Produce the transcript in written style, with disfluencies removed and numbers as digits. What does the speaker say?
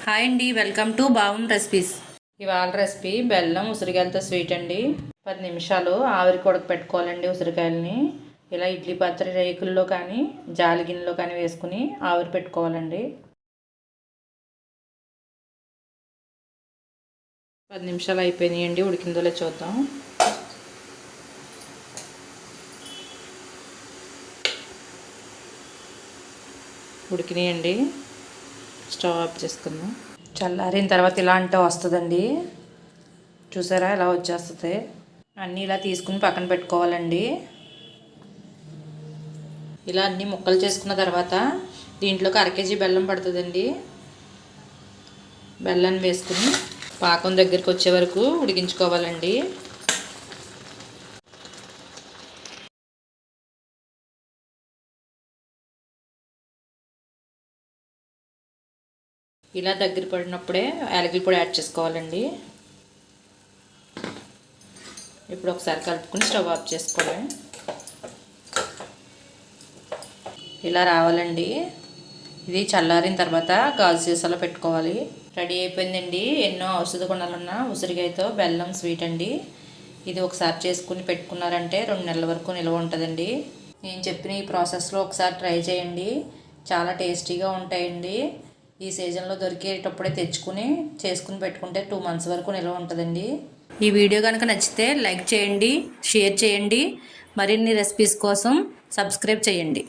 Hi అండి, welcome to బావున్ recipes. ఇవాళ recipe బెల్లం ఉసిరికాయలతో స్వీట్ అండి. 10 నిమిషాలు ఆవిరికి ఉడకపెట్టుకోవాలండి. ఉసిరికాయలని ఇలా ఇడ్లీ పాత్ర రేకుల్లో కానీ జాలి గిన్నెలో కానీ వేసుకుని ఆవిరి పెట్టుకోవాలండి. 10 నిమిషాలు అయిపోయినాయండి. ఉడికిందో చూద్దాం. ఉడికినాయండి. స్టవ్ ఆఫ్ చేసుకుందాం. చల్లారిన తర్వాత ఇలా అంటే వస్తుందండి. చూసారా ఎలా వచ్చేస్తుంది. అన్నీ ఇలా తీసుకుని పక్కన పెట్టుకోవాలండి. ఇలా అన్నీ ముక్కలు చేసుకున్న తర్వాత దీంట్లోకి 1/2 కేజీ బెల్లం పడుతుందండి. బెల్లాన్ని వేసుకుని పాకం దగ్గరికి వచ్చే వరకు ఉడికించుకోవాలండి. ఇలా దగ్గర పడినప్పుడే యాలకుల పొడి యాడ్ చేసుకోవాలండి. ఇప్పుడు ఒకసారి కలుపుకొని స్టవ్ ఆఫ్ చేసుకోవాలి. ఇలా రావాలండి. ఇది చల్లారిన తర్వాత గాజు సీసాలో పెట్టుకోవాలి. రెడీ అయిపోయిందండి. ఎన్నో ఔషధ గుణాలున్న ఉసిరికాయతో బెల్లం స్వీట్ అండి. ఇది ఒకసారి చేసుకుని పెట్టుకున్నారంటే 2 నెలల వరకు నిల్వ ఉంటుందండి. నేను చెప్పిన ఈ ప్రాసెస్లో ఒకసారి ట్రై చేయండి. చాలా టేస్టీగా ఉంటాయండి. ఈ సీజన్లో దొరికేటప్పుడే తెచ్చుకుని చేసుకుని పెట్టుకుంటే 2 మంత్స్ వరకు నిల్వ ఉంటుందండి. ఈ వీడియో కనుక నచ్చితే లైక్ చేయండి, షేర్ చేయండి. మరిన్ని రెసిపీస్ కోసం సబ్స్క్రైబ్ చేయండి.